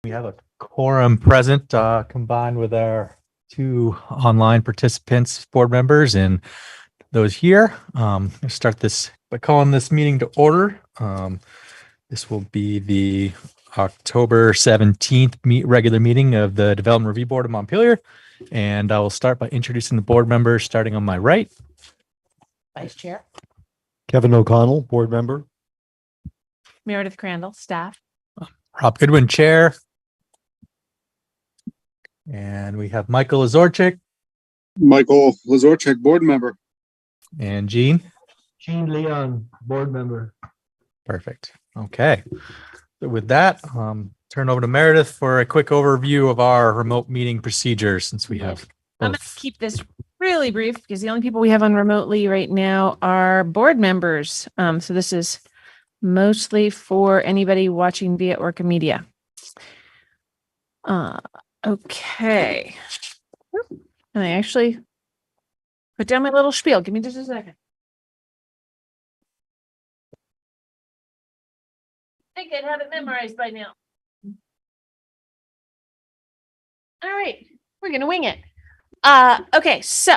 We have a quorum present, combined with our two online participants, board members, and those here. I'll start this by calling this meeting to order. This will be the October 17th regular meeting of the Development Review Board of Montpelier. And I will start by introducing the board members, starting on my right. Vice Chair. Kevin O'Connell, board member. Meredith Crandall, staff. Rob Goodwin, chair. And we have Michael Lazorchik Michael Lazorchik, board member. and Jean. Gene Leon, board member. Perfect. Okay. So with that, turn over to Meredith for a quick overview of our remote meeting procedures, since we have I'm going to both. keep this really brief because the only people we have on remotely right now are board members. So this is mostly for anybody watching via ORCA Media. Okay. And I actually put down my little spiel. Give me just a second. I think I'd have it memorized by now. All right, we're gonna wing it. Okay, so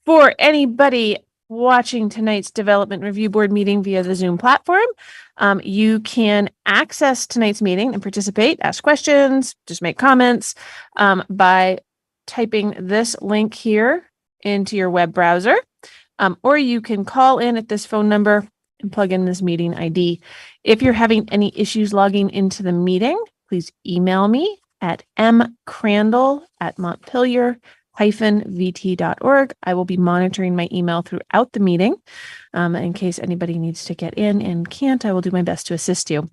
for anybody watching tonight's Development Review Board meeting via the Zoom platform, you can access tonight's meeting and participate, ask questions, just make comments by typing this link here into your web browser, or you can call in at this phone number and plug in this meeting ID. If you're having any issues logging into the meeting, please email me at mcrandall@montpelier-vt.org. I will be monitoring my email throughout the meeting. In case anybody needs to get in and can't, I will do my best to assist you.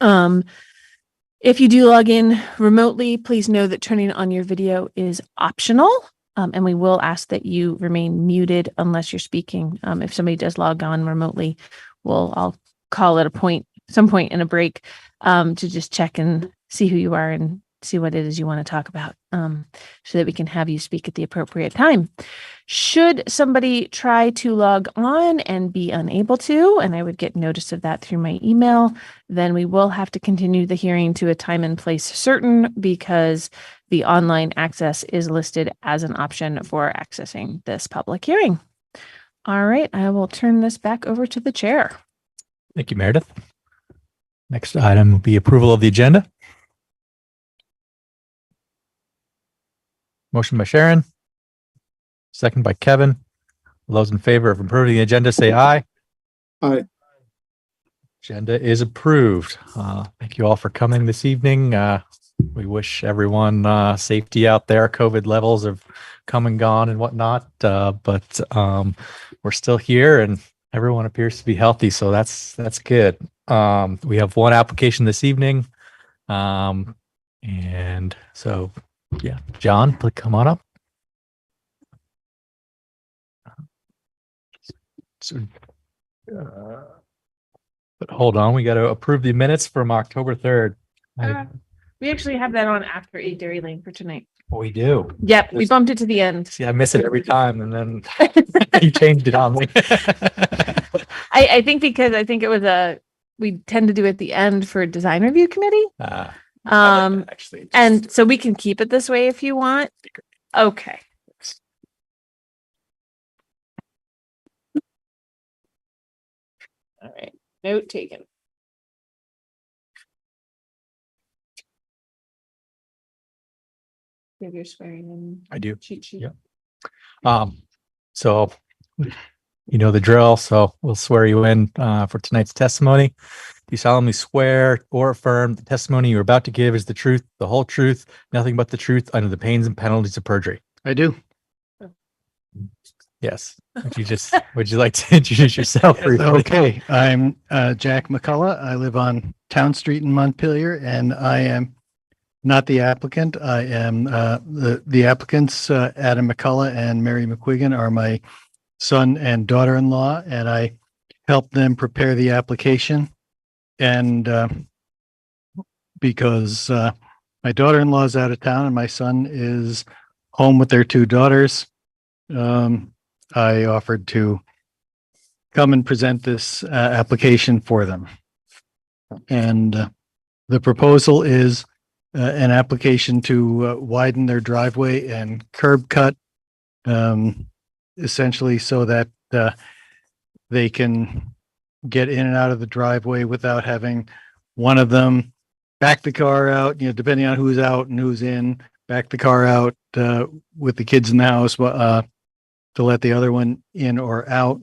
If you do log in remotely, please know that turning on your video is optional. And we will ask that you remain muted unless you're speaking. If somebody does log on remotely, I'll call at some point in a break to just check and see who you are and see what it is you want to talk about, so that we can have you speak at the appropriate time. Should somebody try to log on and be unable to, and I would get notice of that through my email, then we will have to continue the hearing to a time and place certain, because the online access is listed as an option for accessing this public hearing. All right, I will turn this back over to the chair. Thank you, Meredith. Next item will be approval of the agenda. Motion by Sharon. Second by Kevin. All those in favor of approving the agenda, say aye. Aye. Agenda is approved. Thank you all for coming this evening. We wish everyone safety out there. COVID levels have come and gone and whatnot, but we're still here and everyone appears to be healthy, so that's good. We have one application this evening, and so yeah, John, please come on up. But hold on, we got to approve the minutes from October 3rd. We actually have that on after 8 Dairy Lane for tonight. We do. Yep, we bumped it to the end. See, I miss it every time, and then you changed it on me. I think because I think it was we tend to do it at the end for design review committee. Actually, And so we can keep it this way if you want. Okay. All right. Note taken. You have your swearing in. I do. Cheat sheet. Yeah. So you know the drill, so we'll swear you in for tonight's testimony. Do you solemnly swear or affirm the testimony you're about to give is the truth, the whole truth, nothing but the truth, under the pains and penalties of perjury? I do. Yes. Would you like to introduce yourself briefly? Okay, I'm Jack McCullough. I live on Town Street in Montpelier, and I am not the applicant. I am the applicants, Adam McCullough and Mary McQuiggan, are my son and daughter-in-law, and I helped them prepare the application. And because my daughter-in-law is out of town and my son is home with their two daughters, I offered to come and present this application for them. And the proposal is an application to widen their driveway and curb cut, essentially so that they can get in and out of the driveway without having one of them back the car out, depending on who's out and who's in, back the car out with the kids in the house to let the other one in or out.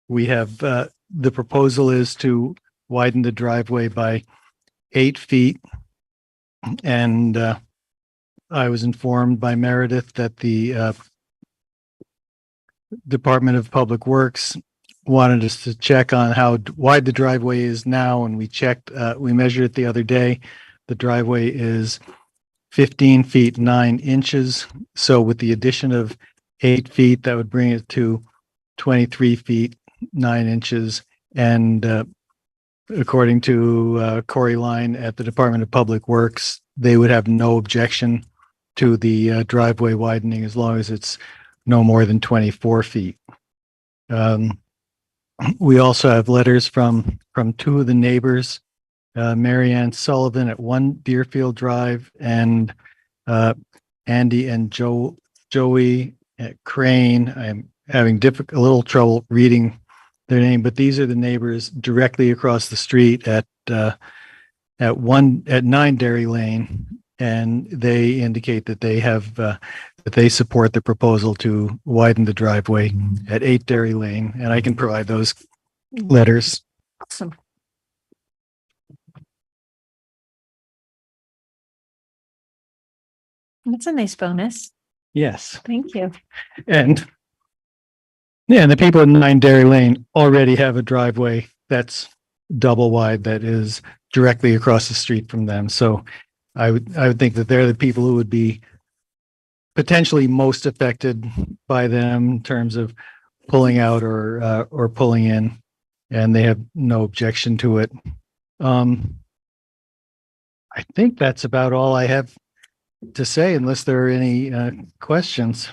We have, the proposal is to widen the driveway by 8 feet. And I was informed by Meredith that the Department of Public Works wanted us to check on how wide the driveway is now. And we checked, we measured it the other day. The driveway is 15 feet 9 inches. So with the addition of 8 feet, that would bring it to 23 feet 9 inches. And according to Corey Line at the Department of Public Works, they would have no objection to the driveway widening as long as it's no more than 24 feet. We also have letters from 2 of the neighbors, Mary Ann Sullivan at 1 Deerfield Drive and Andy and Joey at Crane. I'm having a little trouble reading their name, but these are the neighbors directly across the street at 9 Dairy Lane, and they indicate that they have that they support the proposal to widen the driveway at 8 Dairy Lane, and I can provide those letters. Awesome. That's a nice bonus. Yes, Thank you. and the people at 9 Dairy Lane already have a driveway that's double wide that is directly across the street from them. So I would think that they're the people who would be potentially most affected by them in terms of pulling out or pulling in, and they have no objection to it. I think that's about all I have to say, unless there are any questions.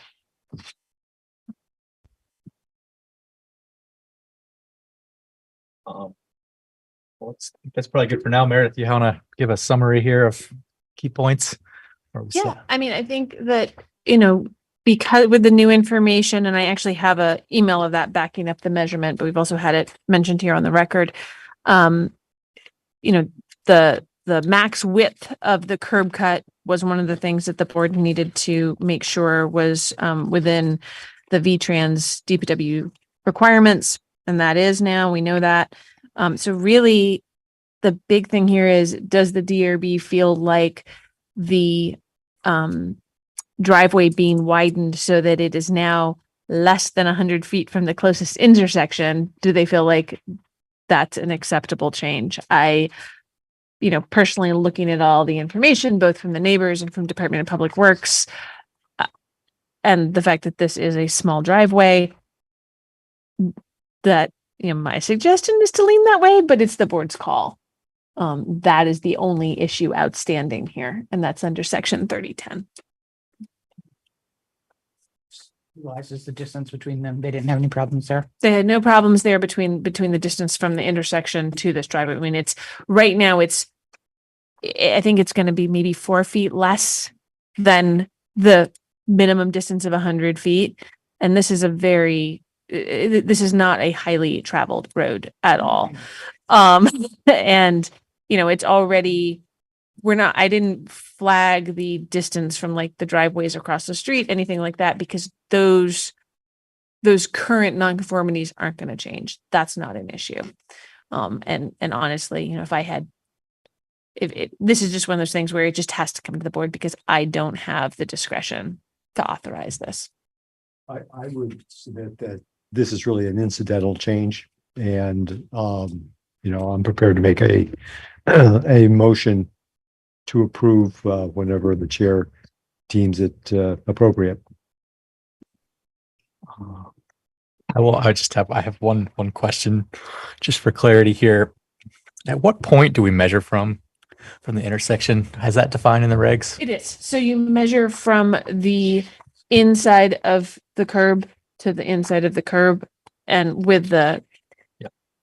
That's probably good for now. Meredith, you want to give a summary here of key points? Yeah, I mean, I think that, because with the new information, and I actually have a email of that backing up the measurement, but we've also had it mentioned here on the record. The max width of the curb cut was one of the things that the board needed to make sure was within the VTrans DPW requirements, and that is now, we know that. So really, the big thing here is, does the DRB feel like the driveway being widened so that it is now less than 100 feet from the closest intersection? Do they feel like that's an acceptable change? Personally looking at all the information, both from the neighbors and from Department of Public Works, and the fact that this is a small driveway, that, my suggestion is to lean that way, but it's the board's call. That is the only issue outstanding here, and that's under section 3010. Why is the distance between them? They didn't have any problems there. They had no problems there between the distance from the intersection to this driveway. I mean, it's right now, I think it's going to be maybe 4 feet less than the minimum distance of 100 feet. And this is this is not a highly traveled road at all. And, it's already, I didn't flag the distance from like the driveways across the street, anything like that, because those current nonconformities aren't going to change. That's not an issue. And honestly, this is just one of those things where it just has to come to the board, because I don't have the discretion to authorize this. I would submit that this is really an incidental change, and I'm prepared to make a motion to approve whenever the chair deems it appropriate. I have one question just for clarity here. At what point do we measure from the intersection? Has that defined in the regs? It is. So you measure from the inside of the curb to the inside of the curb, and with the,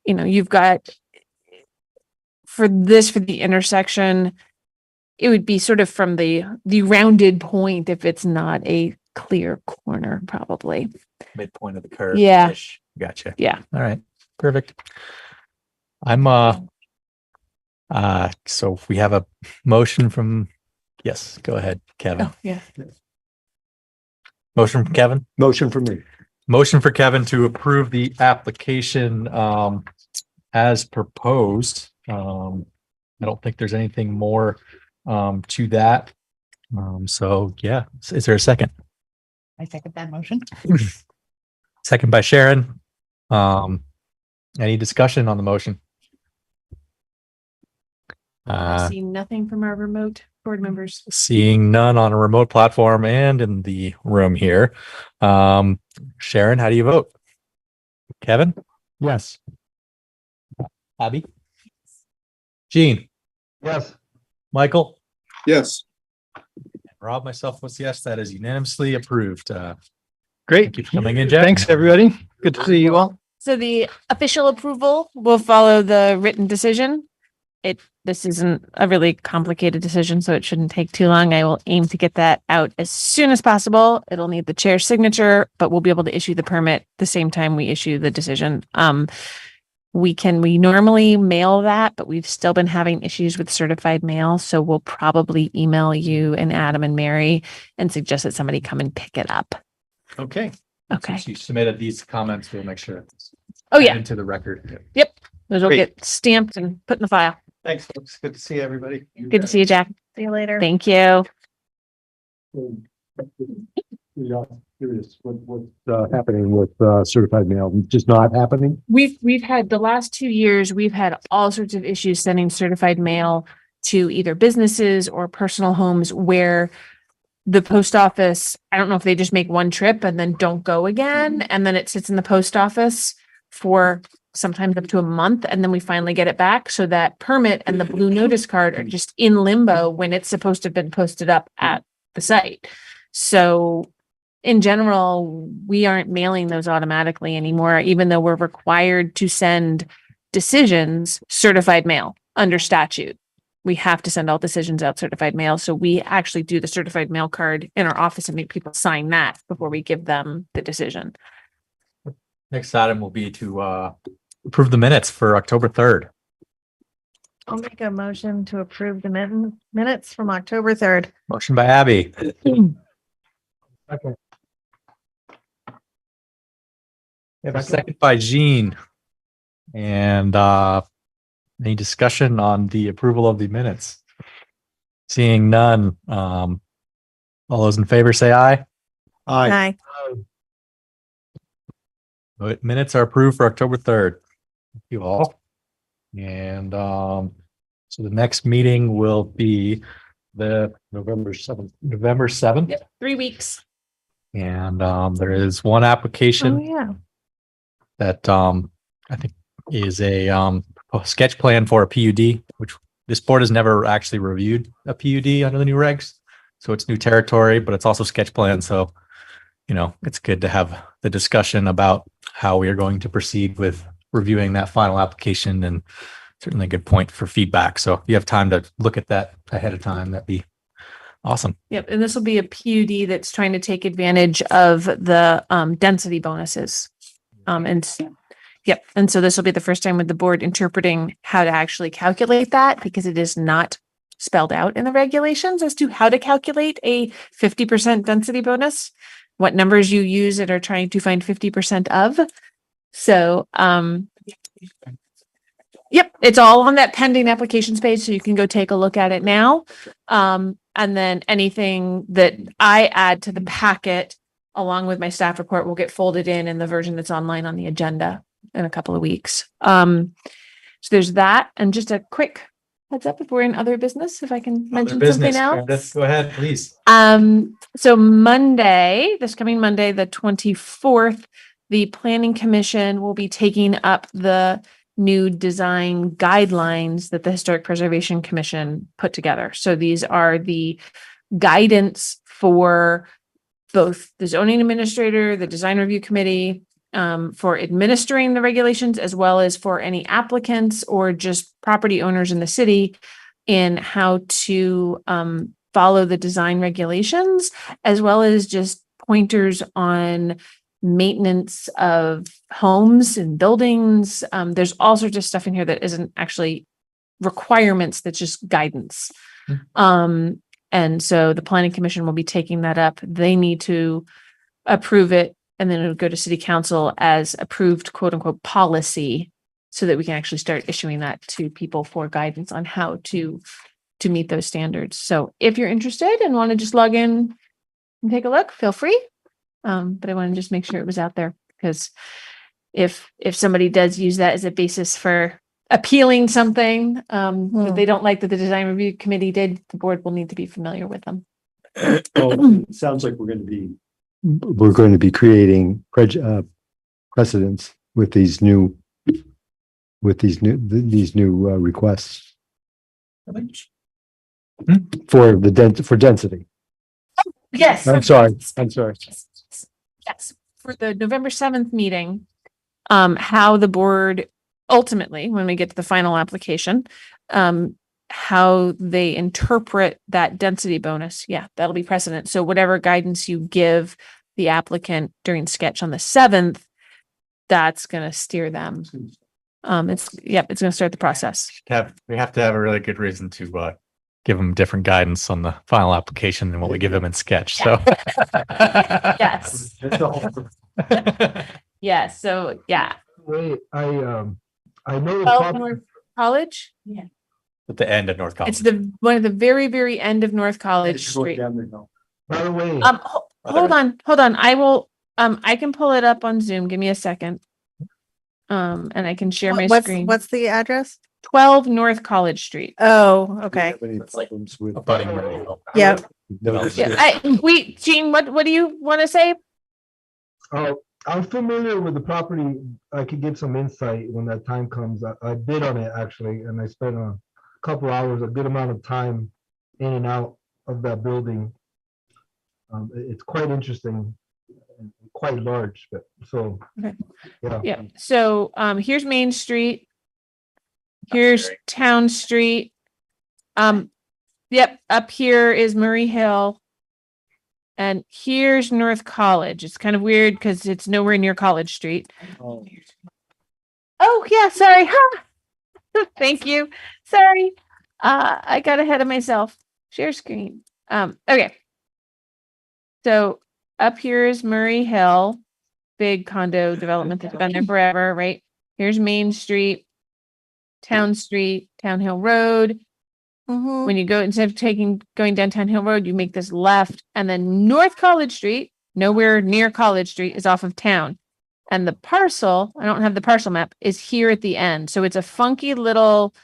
you've got for the intersection, it would be sort of from the rounded point if it's not a clear corner, probably. Midpoint of the curve. Yeah. Gotcha. Yeah. All right. Perfect. I'm so we have a motion from, yes, go ahead, Kevin. Oh, yeah. Motion from Kevin. Motion for me. Motion for Kevin to approve the application as proposed. I don't think there's anything more to that. So yeah, is there a second? I second that motion. Second by Sharon. Any discussion on the motion? See nothing from our remote board members. Seeing none on a remote platform and in the room here. Sharon, how do you vote? Kevin? Yes. Abby? Jean? Yes. Michael? Yes. Rob, myself was yes, that is unanimously approved. Great. Thank you for coming in, Jack. Thanks, everybody. Good to see you all. So the official approval will follow the written decision. This isn't a really complicated decision, so it shouldn't take too long. I will aim to get that out as soon as possible. It'll need the chair's signature, but we'll be able to issue the permit the same time we issue the decision. We normally mail that, but we've still been having issues with certified mail. So we'll probably email you and Adam and Mary and suggest that somebody come and pick it up. Okay. Okay. Since you submitted these comments, we'll make sure it's Oh, yeah. into the record. Those will Great. get stamped and put in the file. Thanks, folks. Good to see everybody. Good to see you, Jack. See you later. Thank you. Curious, what's happening with certified mail? Just not happening? We've had the last 2 years, we've had all sorts of issues sending certified mail to either businesses or personal homes where the post office, I don't know if they just make one trip and then don't go again. And then it sits in the post office for sometimes up to a month. And then we finally get it back. So that permit and the blue notice card are just in limbo when it's supposed to have been posted up at the site. So in general, we aren't mailing those automatically anymore, even though we're required to send decisions certified mail under statute. We have to send all decisions out certified mail. So we actually do the certified mail card in our office and make people sign that before we give them the decision. Next item will be to approve the minutes for October 3rd. I'll make a motion to approve the minutes from October 3rd. Motion by Abby. We have a second by Jean. And any discussion on the approval of the minutes? Seeing none. All those in favor say aye. Aye. Minutes are approved for October 3rd. Thank you all. And so the next meeting will be the November 7th. November 7th. Yep, 3 weeks. And there is one application Oh, yeah. that I think is a sketch plan for a PUD, which this board has never actually reviewed a PUD under the new regs. So it's new territory, but it's also sketch plan. So, you know, it's good to have the discussion about how we are going to proceed with reviewing that final application, and certainly a good point for feedback. So if you have time to look at that ahead of time, that'd be awesome. Yep. And this will be a PUD that's trying to take advantage of the density bonuses. Yep. And so this will be the first time with the board interpreting how to actually calculate that, because it is not spelled out in the regulations as to how to calculate a 50% density bonus, what numbers you use that are trying to find 50% of. So, yep, it's all on that pending applications page, so you can go take a look at it now. And then anything that I add to the packet along with my staff report will get folded in the version that's online on the agenda in a couple of weeks. So there's that. And just a quick heads up if we're in other business, if I can mention something else. Go ahead, please. So Monday, this coming Monday, the 24th, the Planning Commission will be taking up the new design guidelines that the Historic Preservation Commission put together. So these are the guidance for both the zoning administrator, the design review committee, for administering the regulations, as well as for any applicants or just property owners in the city in how to follow the design regulations, as well as just pointers on maintenance of homes and buildings. There's all sorts of stuff in here that isn't actually requirements, that's just guidance. And so the planning commission will be taking that up. They need to approve it, and then it would go to city council as approved quote unquote policy, so that we can actually start issuing that to people for guidance on how to meet those standards. So if you're interested and want to just log in and take a look, feel free. But I want to just make sure it was out there, because if somebody does use that as a basis for appealing something that they don't like that the design review committee did, the board will need to be familiar with them. Well, it sounds like we're going to be creating precedents with these new requests for density. Yes. I'm sorry. Yes, for the November 7th meeting, how the board ultimately, when we get to the final application, how they interpret that density bonus. Yeah, that'll be precedent. So whatever guidance you give the applicant during sketch on the 7th, that's going to steer them. It's going to start the process. We have to have a really good reason to give them different guidance on the final application than what we give them in sketch. So Yes. Yeah. So yeah. Wait, I know the Well, North College. Yeah. at the end of North College. It's one of the very, very end of North College Street. By the way, Hold on. I will, I can pull it up on Zoom. Give me a second. And I can share my screen. What's the address? 12 North College Street. Oh, okay. Yeah. Wait, Jean, what do you want to say? I'm familiar with the property. I could give some insight when that time comes. I bid on it actually, and I spent a couple hours, a good amount of time in and out of that building. It's quite interesting and quite large, but so Okay. yeah. Yeah. So here's Main Street. Here's Town Street. Yep, up here is Murray Hill. And here's North College. It's kind of weird because it's nowhere near College Street. Oh yeah, sorry. Thank you. Sorry. I got ahead of myself. Share screen. Okay. So up here is Murray Hill, big condo development that's been there forever, right? Here's Main Street, Town Street, Town Hill Road. When you go, instead of going down Town Hill Road, you make this left, and then North College Street, nowhere near College Street, is off of town. And the parcel, I don't have the parcel map, is here at the end. So it's a funky little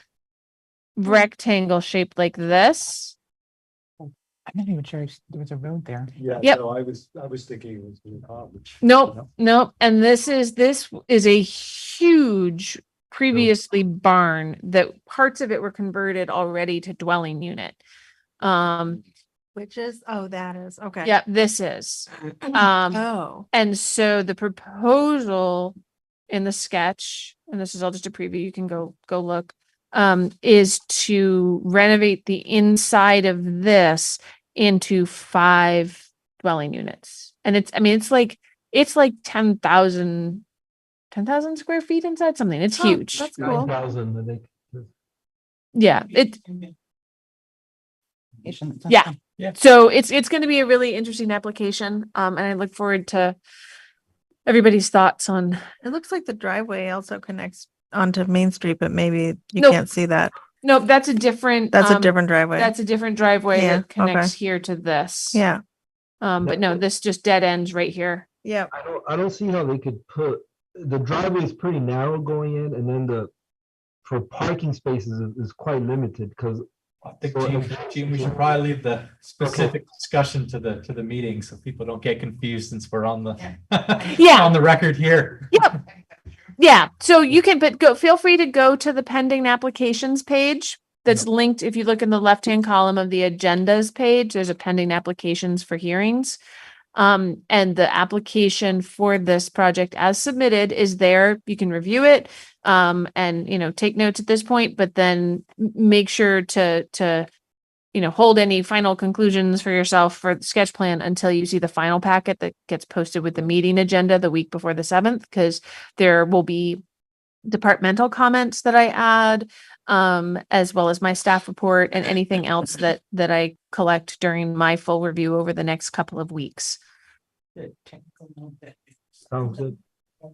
rectangle shaped like this. I'm not even sure there was a road there. Yeah, Yep. so I was thinking it was in college. Nope. And this is a huge previously barn that parts of it were converted already to dwelling unit. Which is, that is, okay. Yeah, this is. Oh. And so the proposal in the sketch, and this is all just a preview, you can go look, is to renovate the inside of this into 5 dwelling units. And it's like 10,000 square feet inside something. It's huge. That's cool. 9,000, I think. Yeah. Yeah. So it's going to be a really interesting application. And I look forward to everybody's thoughts on. It looks like the driveway also connects onto Main Street, but maybe you Nope. can't see that. No, that's a different. That's a different driveway. That's a different driveway Yeah, that connects here to this. Yeah. But no, this just dead ends right here. Yeah. I don't see how they could put, the driveway is pretty narrow going in, and then for parking spaces is quite limited because I think, Gene, we should probably leave the specific discussion to the meeting so people don't get confused since we're on the on the record here. Yep. Yeah. So you can, feel free to go to the pending applications page that's linked. If you look in the left-hand column of the agendas page, there's a pending applications for hearings. And the application for this project as submitted is there. You can review it. And, take notes at this point, but then make sure to hold any final conclusions for yourself for the sketch plan until you see the final packet that gets posted with the meeting agenda the week before the 7th, because there will be departmental comments that I add, as well as my staff report and anything else that I collect during my full review over the next couple of weeks. The technical note that Sounds good.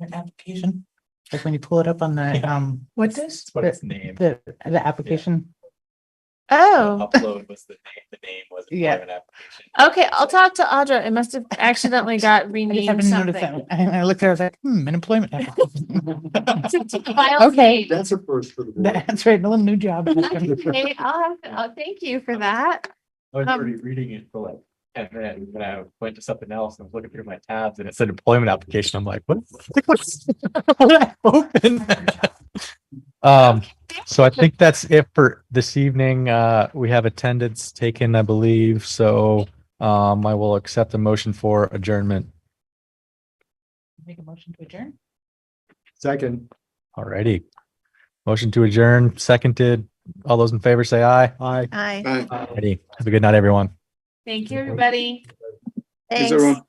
an application, like when you pull it up on the, what does? What its name. The application. Oh, Upload was the name was Yeah. employment application. okay. I'll talk to Audra. It must have accidentally got I just renamed haven't noticed something. that. I looked there, I was like, an employment application. File Okay. name. That's a first for the board. That's right, a little new job. Okay, thank you for that. I was already reading it for like 10 minutes, and then I went to something else and I was looking through my tabs and it said employment application. I'm like, what's open? So I think that's it for this evening. We have attendance taken, I believe. So I will accept the motion for adjournment. Make a motion to adjourn. Second, Alrighty. Motion to adjourn, seconded. All those in favor say aye. aye. Aye. Aye. Alrighty. Have a good night, everyone. Thank you, everybody. Thanks, Thanks. everyone.